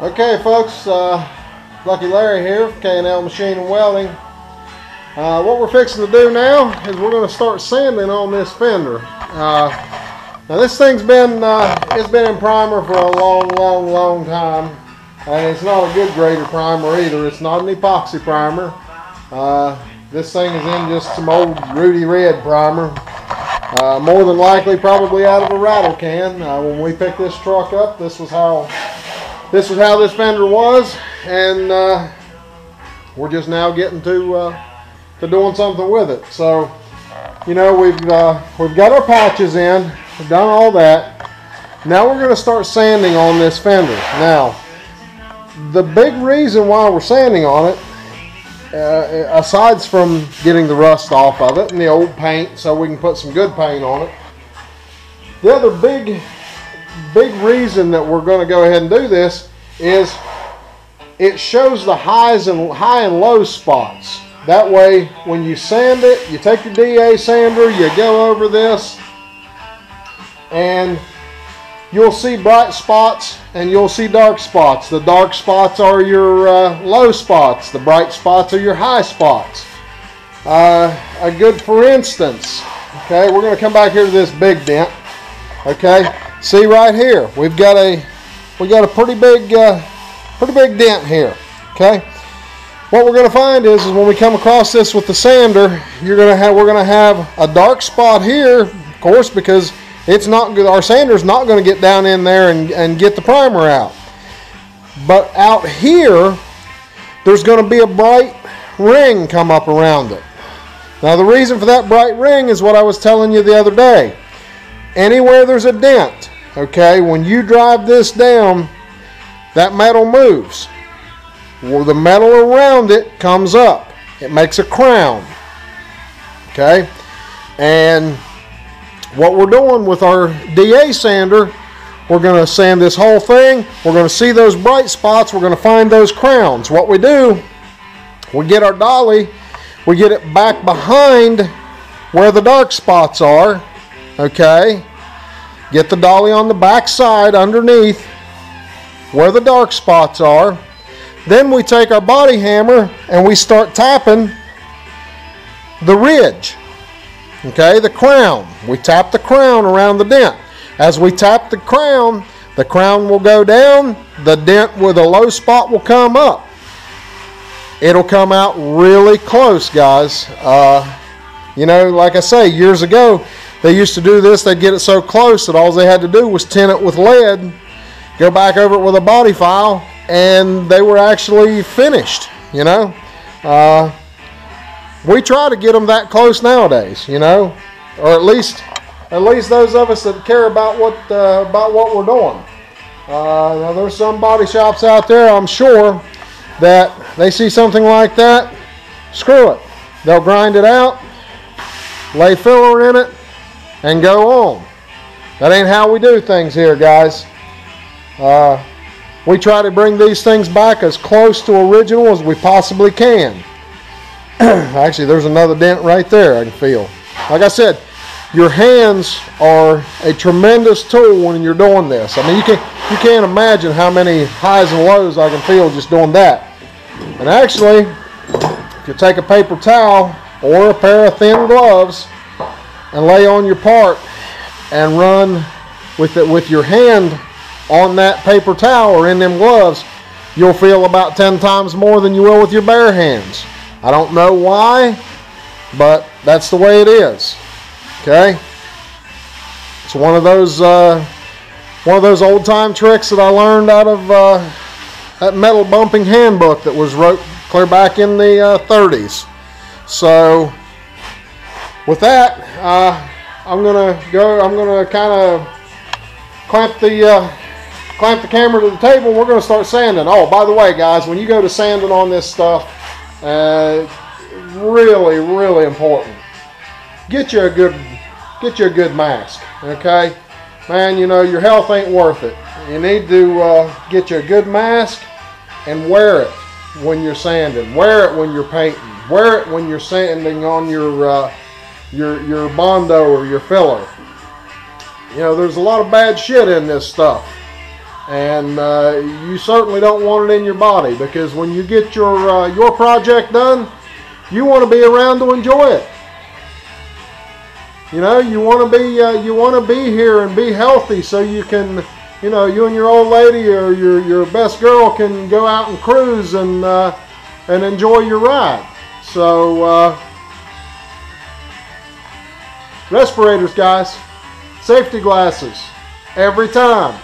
Okay folks, Lucky Larry here, K&L Machine and Welding. What we're fixing to do now is we're going to start sanding on this fender. Now this thing's been it's been in primer for a long time, and it's not a good grade of primer either. It's not an epoxy primer. This thing is in just some old Rudy Red primer. More than likely probably out of a rattle can. When we picked this truck up, this was how this fender was, and we're just now getting to doing something with it. So, you know, we've got our patches in, we've done all that. Now we're going to start sanding on this fender. Now, the big reason why we're sanding on it, aside from getting the rust off of it and the old paint so we can put some good paint on it, the other big reason that we're going to go ahead and do this is it shows the high and low spots. That way when you sand it, you take your DA sander, you go over this, and you'll see bright spots and you'll see dark spots. The dark spots are your low spots, the bright spots are your high spots. A good for instance, okay, we're going to come back here to this big dent. Okay, see right here, we got a pretty big dent here. Okay, what we're going to find is when we come across this with the sander, we're going to have a dark spot here, of course, because it's not good. Our sander's not going to get down in there and get the primer out. But out here, there's going to be a bright ring come up around it. Now the reason for that bright ring is what I was telling you the other day. Anywhere there's a dent, okay, when you drive this down, that metal moves. Well, the metal around it comes up. It makes a crown. Okay? And what we're doing with our DA sander, we're going to sand this whole thing. We're going to see those bright spots. We're going to find those crowns. What we do, we get our dolly, we get it back behind where the dark spots are. Okay, get the dolly on the back side underneath where the dark spots are. Then we take our body hammer and we start tapping the ridge. Okay, the crown. We tap the crown around the dent. As we tap the crown will go down, the dent with a low spot will come up. It'll come out really close, guys. You know, like I say, years ago, they used to do this. They'd get it so close that all they had to do was tint it with lead, go back over it with a body file, and they were actually finished, you know. We try to get them that close nowadays, you know, or at least those of us that care about what we're doing. Now there's some body shops out there, I'm sure, that they see something like that, screw it. They'll grind it out, lay filler in it, and go on. That ain't how we do things here, guys. We try to bring these things back as close to original as we possibly can. Actually, there's another dent right there I can feel. Like I said, your hands are a tremendous tool when you're doing this. I mean, you can't imagine how many highs and lows I can feel just doing that. And actually, if you take a paper towel or a pair of thin gloves and lay on your part and run with your hand on that paper towel or in them gloves, you'll feel about 10 times more than you will with your bare hands. I don't know why, but that's the way it is. Okay, it's one of those old time tricks that I learned out of that metal bumping handbook that was wrote clear back in the 30s. So with that, I'm gonna kind of clamp the camera to the table. We're going to start sanding. Oh, by the way, guys, when you go to sanding on this stuff, really important. Get you a good mask. Okay, man. You know your health ain't worth it. You need to get you a good mask and wear it when you're sanding. Wear it when you're painting. Wear it when you're sanding on your Bondo or your filler. You know, there's a lot of bad shit in this stuff. and you certainly don't want it in your body, because when you get your project done, you want to be around to enjoy it. You know, you want to be here and be healthy, so you can, you know, you and your old lady or your best girl can go out and cruise and enjoy your ride. So respirators, guys, safety glasses every time.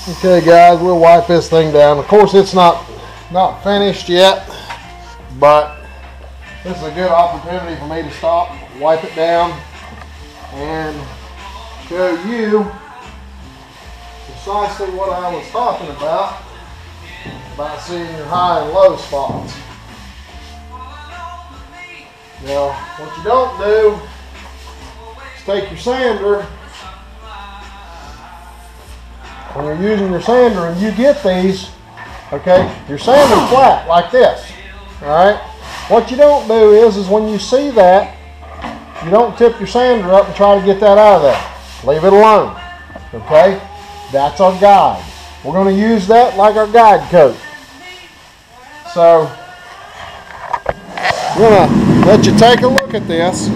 Okay guys, we'll wipe this thing down. Of course it's not finished yet, but this is a good opportunity for me to stop, wipe it down, and show you precisely what I was talking about seeing your high and low spots. Now, what you don't do is take your sander. When you're using your sander and you get these, okay, your sander's flat like this, all right? What you don't do is when you see that, you don't tip your sander up and try to get that out of there. Leave it alone, okay? That's our guide. We're going to use that like our guide coat. So, I'm going to let you take a look at this.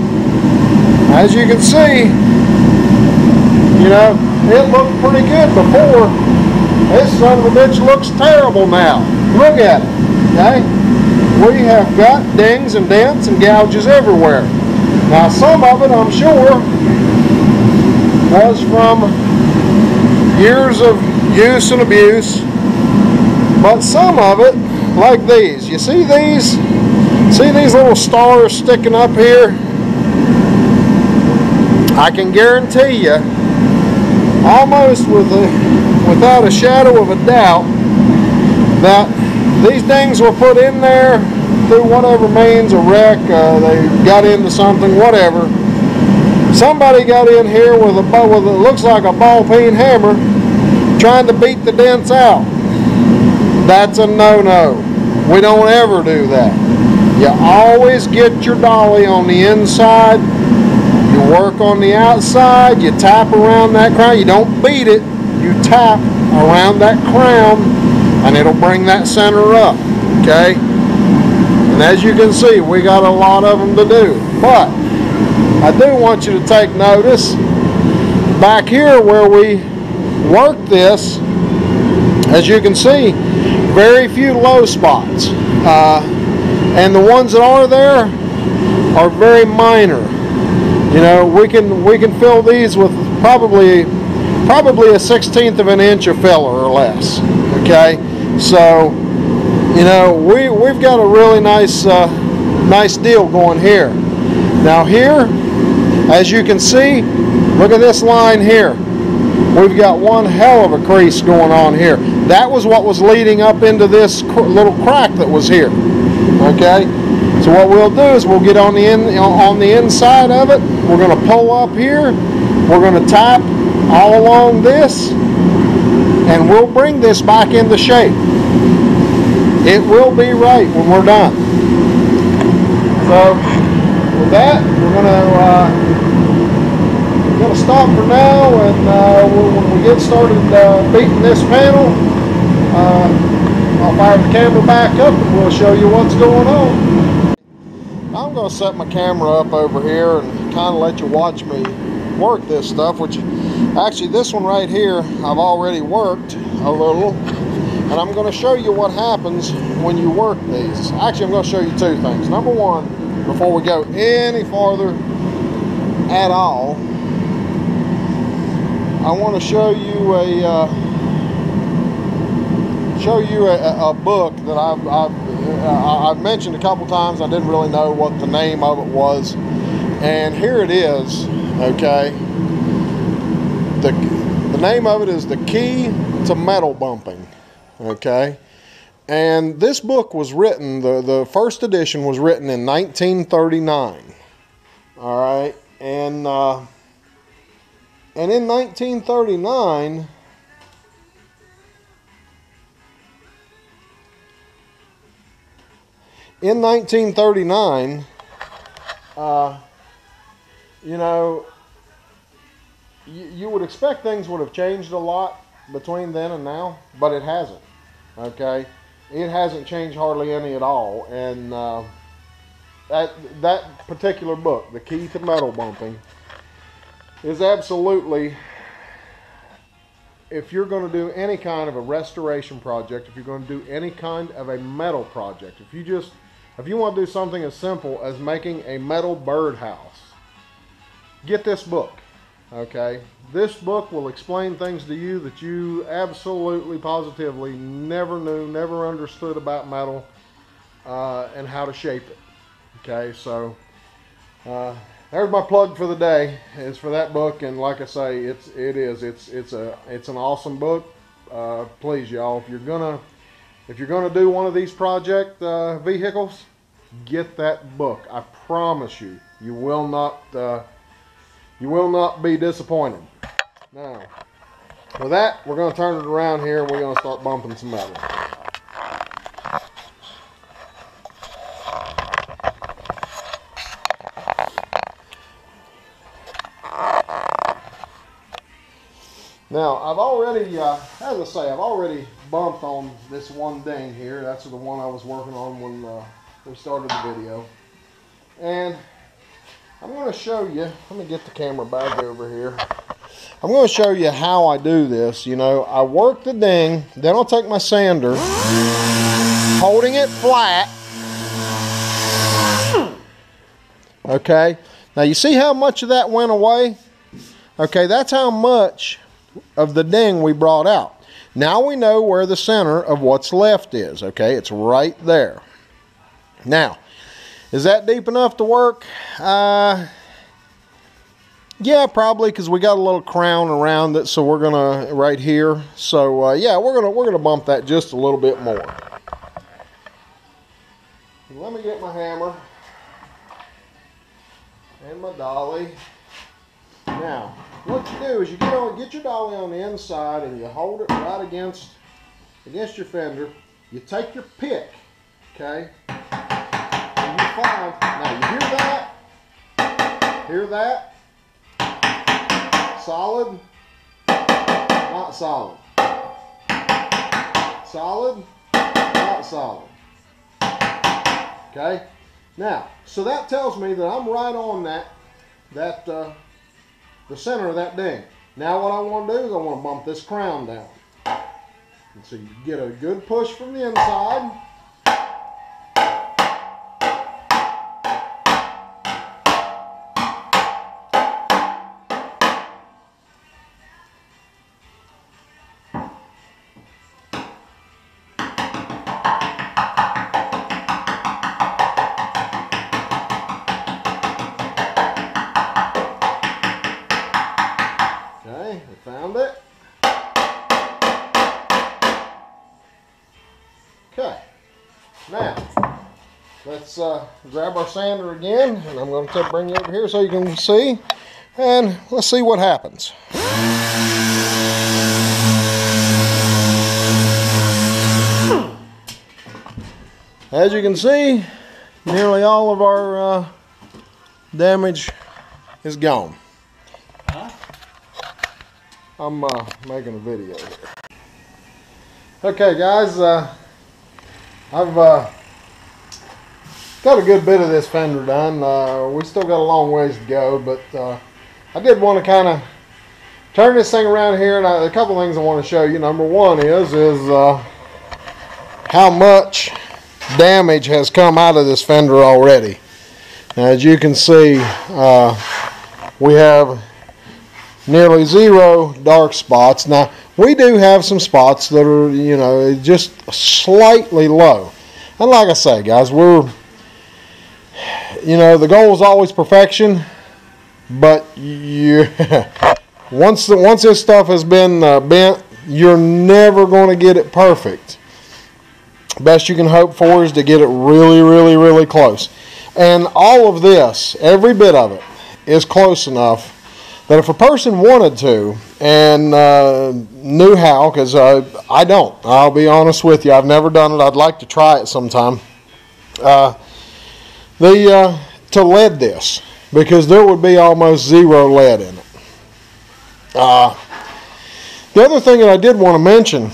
As you can see, you know, it looked pretty good before. This son of a bitch looks terrible now. Look at it, okay? We have got dings and dents and gouges everywhere. Now some of it, I'm sure, was from years of use and abuse, but some of it, like these. You see these? See these little stars sticking up here? I can guarantee you, almost without a shadow of a doubt, that these dings were put in there through whatever means, a wreck, they got into something, whatever. Somebody got in here with what looks like a ball peen hammer, trying to beat the dents out. That's a no-no. We don't ever do that. You always get your dolly on the inside. You work on the outside, you tap around that crown. You don't beat it, you tap around that crown, and it'll bring that center up, okay? And as you can see, we got a lot of them to do. But I do want you to take notice, back here where we work this, as you can see, very few low spots. And the ones that are there are very minor. You know, we can fill these with probably a 1/16 of an inch of filler or less. Okay, so you know we've got a really nice nice deal going here. Now here, as you can see, look at this line here. We've got one hell of a crease going on here. That was what was leading up into this little crack that was here. Okay. So what we'll do is we'll get on the inside of it. We're going to pull up here. We're going to tap all along this, and we'll bring this back into shape. It will be right when we're done. So with that, we're going to stop for now, and when we get started beating this panel, I'll fire the camera back up and we'll show you what's going on. I'm going to set my camera up over here and kind of let you watch me work this stuff, which actually this one right here I've already worked a little, and I'm going to show you what happens when you work these. Actually, I'm going to show you two things. Number one, before we go any farther at all, I want to show you a book that I've mentioned a couple times. I didn't really know what the name of it was, and here it is. Okay, the name of it is The Key to Metal Bumping. Okay, And this book was written, the first edition was written in 1939. All right, and in 1939, you know, you would expect things would have changed a lot between then and now, but it hasn't. Okay, it hasn't changed hardly any at all. And that particular book, The Key to Metal Bumping, is absolutely, if you're going to do any kind of a restoration project, if you're going to do any kind of a metal project, if you want to do something as simple as making a metal birdhouse, get this book. Okay, this book will explain things to you that you absolutely positively never knew, never understood about metal, and how to shape it. Okay, so there's my plug for the day, is for that book. And like I say, it's an awesome book. Please, y'all, if you're gonna do one of these project vehicles, get that book. I promise you, you will not be disappointed. Now, with that, we're going to turn it around here and we're going to start bumping some metal. Now, I've already, as I say, I've already bumped on this one ding here. That's the one I was working on when we started the video. And I'm going to show you, let me get the camera back over here. I'm going to show you how I do this. You know, I work the ding, then I'll take my sander, holding it flat. Okay, now you see how much of that went away? Okay, that's how much of the ding we brought out. Now we know where the center of what's left is. Okay, it's right there. Now, is that deep enough to work? Yeah, probably, because we got a little crown around it, so we're gonna right here. So yeah, we're gonna bump that just a little bit more. Let me get my hammer and my dolly. Now, what you do is you get your dolly on the inside and you hold it right against your fender. You take your pick, okay? And you find, now you hear that? Hear that? Solid? Not solid. Solid? Not solid. Okay? Now, so that tells me that I'm right on the center of that ding. Now what I want to do is I want to bump this crown down. And so you get a good push from the inside. Found it. Okay. Now, let's grab our sander again, and I'm going to bring you over here so you can see, and let's see what happens. As you can see, nearly all of our damage is gone. I'm making a video here. Okay, guys, I've got a good bit of this fender done. We still got a long ways to go, but I did want to kind of turn this thing around here, and a couple things I want to show you. Number one is how much damage has come out of this fender already. Now, as you can see, we have nearly zero dark spots. Now, we do have some spots that are, you know, just slightly low. And like I say, guys, we're, you know, the goal is always perfection, but once this stuff has been bent, you're never going to get it perfect. Best you can hope for is to get it really, really, really close. And all of this, every bit of it, is close enough that if a person wanted to and knew how, because I don't, I'll be honest with you, I've never done it, I'd like to try it sometime, to lead this, because there would be almost zero lead in it. The other thing that I did want to mention,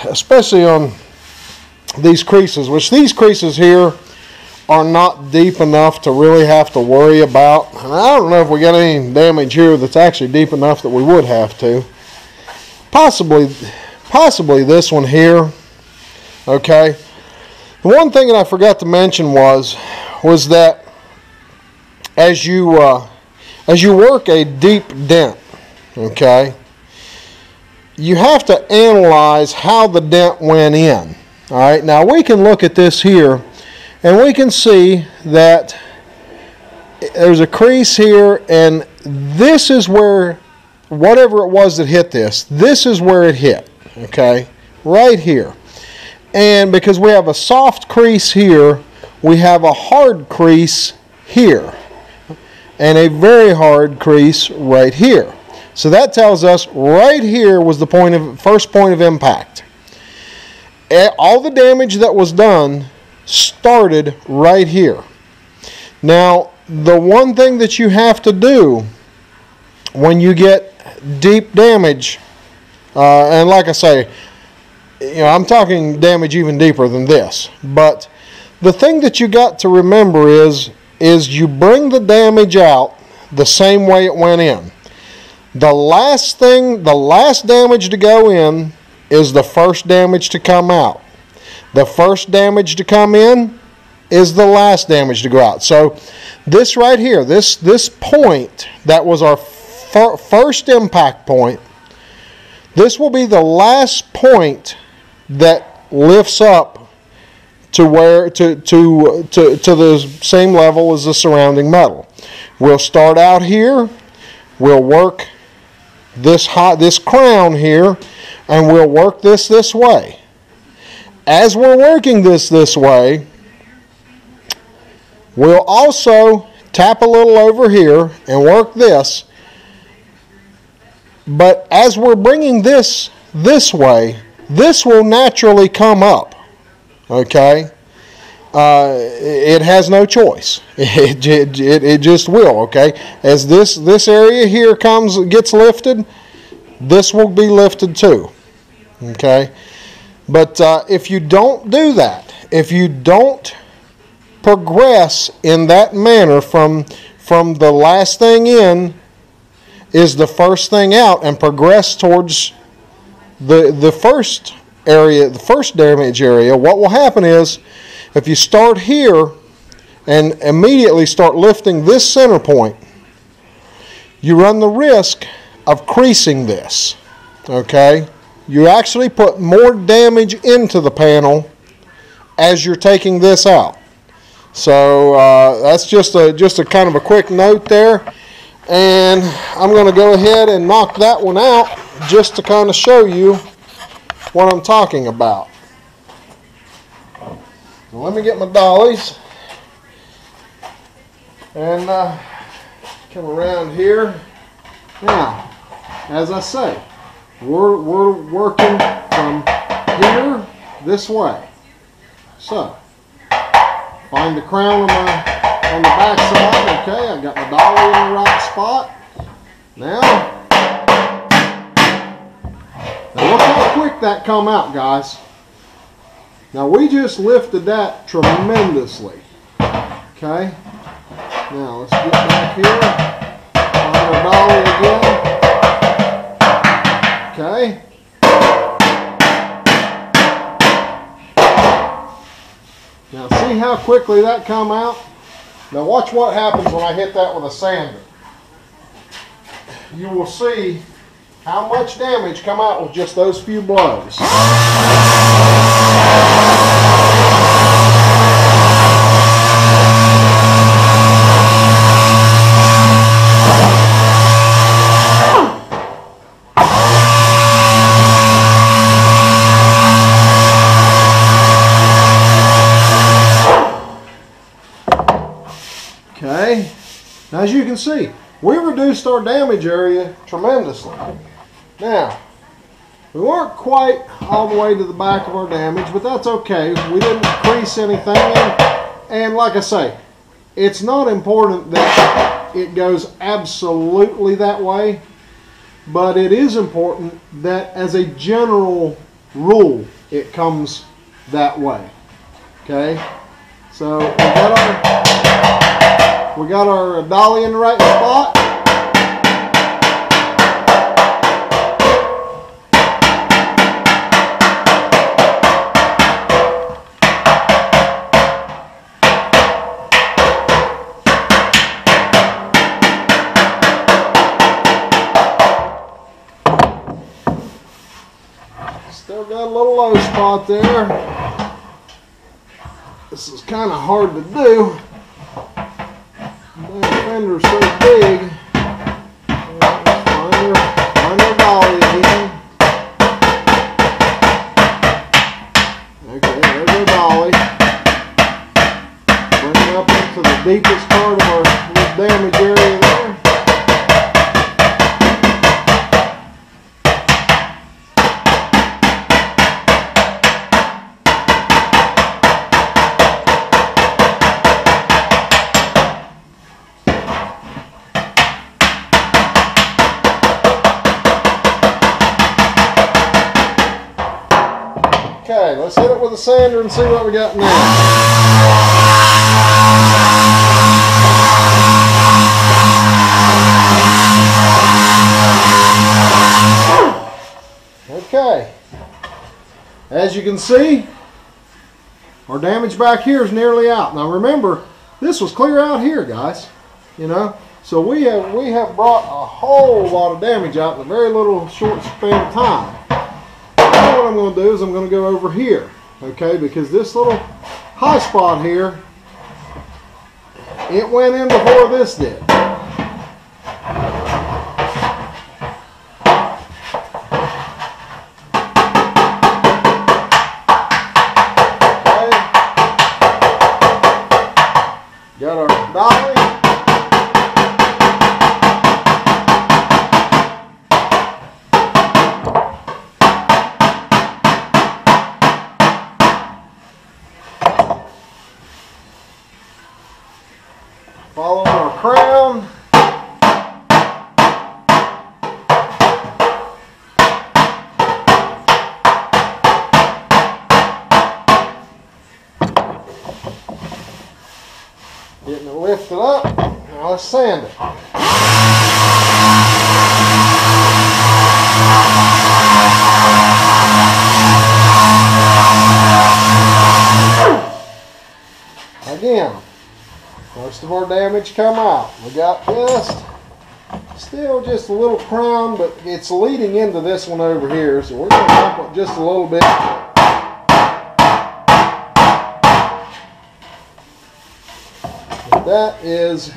especially on these creases, which these creases here are not deep enough to really have to worry about. And I don't know if we got any damage here that's actually deep enough that we would have to. Possibly this one here. Okay. The one thing that I forgot to mention was that as you work a deep dent, okay, you have to analyze how the dent went in. All right, now we can look at this here and we can see that there's a crease here, and this is where, whatever it was that hit this is where it hit, okay, right here. And because we have a soft crease here, we have a hard crease here, and a very hard crease right here. So that tells us right here was the first point of impact. All the damage that was done started right here. Now, the one thing that you have to do when you get deep damage, and like I say, I'm talking damage even deeper than this, but the thing that you got to remember is you bring the damage out the same way it went in. The last damage to go in is the first damage to come out. The first damage to come in is the last damage to go out. So this right here, this point that was our first impact point, this will be the last point that lifts up to the same level as the surrounding metal. We'll start out here, we'll work this crown here, and we'll work this way. As we're working this way, we'll also tap a little over here and work this. But as we're bringing this way, this will naturally come up. Okay? It has no choice. It just will. Okay? As this area here gets lifted, this will be lifted too. Okay? But if you don't do that, if you don't progress in that manner from the last thing in is the first thing out, and progress towards the first area, the first damage area, what will happen is if you start here and immediately start lifting this center point, you run the risk of creasing this. Okay? You actually put more damage into the panel as you're taking this out. So that's just a kind of a quick note there. And I'm going to go ahead and knock that one out just to kind of show you what I'm talking about. So let me get my dollies and come around here. Now, as I say, we're working from here this way. So, find the crown on the back side. Okay, I've got my dolly in the right spot. Now look how quick that come out, guys. Now we just lifted that tremendously. Okay. Now let's get back here. Find our dolly again. Okay. Now see how quickly that come out? Now watch what happens when I hit that with a sander. You will see how much damage come out with just those few blows. Now, as you can see, we reduced our damage area tremendously. Now, we weren't quite all the way to the back of our damage, but that's okay. We didn't increase anything. And like I say, it's not important that it goes absolutely that way, but it is important that as a general rule, it comes that way. Okay? So we got our dolly in the right spot. Still got a little low spot there. This is kind of hard to do. The fender's so big. Find our dolly again. Okay, there's our dolly. Bring it up into the deepest part of our little damage area there. Okay, let's hit it with a sander and see what we got now. Okay, as you can see, our damage back here is nearly out. Now remember, this was clear out here, guys. You know, so we have brought a whole lot of damage out in a very little short span of time. What I'm going to do is I'm going to go over here, okay, because this little high spot here, it went in before this did. Okay. Got our dolly. Following our crown. Getting it lifted up. Now let's sand it. Again, most of our damage come out. We got still just a little crown, but it's leading into this one over here, so we're going to bump it just a little bit. That is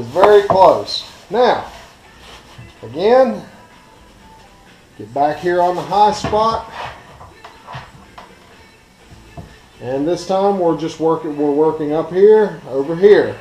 very close. Now, again, get back here on the high spot. And this time we're working up here, over here.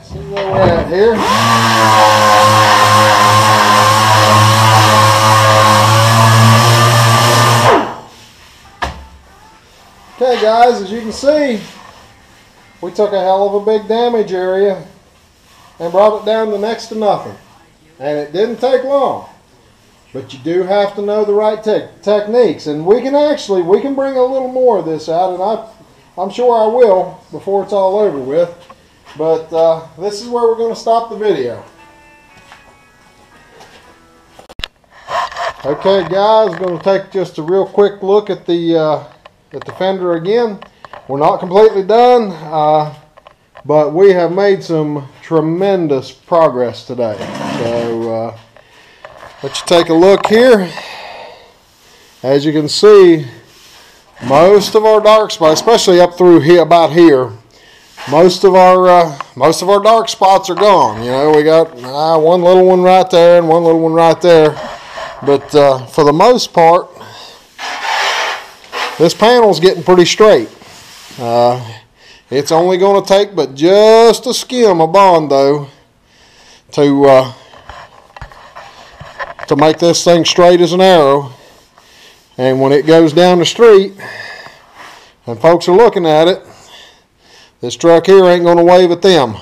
See where we're at here. Okay guys, as you can see, we took a hell of a big damage area and brought it down to next to nothing. And it didn't take long. But you do have to know the right techniques. And we can bring a little more of this out, and I'm sure I will before it's all over with. But this is where we're going to stop the video. Okay guys, going to take just a real quick look at the fender again. We're not completely done, but we have made some tremendous progress today. So let you take a look here. As you can see, most of our dark spots, especially up through here, about here, most of our dark spots are gone. You know, we got one little one right there and one little one right there. But for the most part, this panel's getting pretty straight. It's only going to take but just a skim of Bondo to make this thing straight as an arrow. And when it goes down the street and folks are looking at it, this truck here ain't going to wave at them.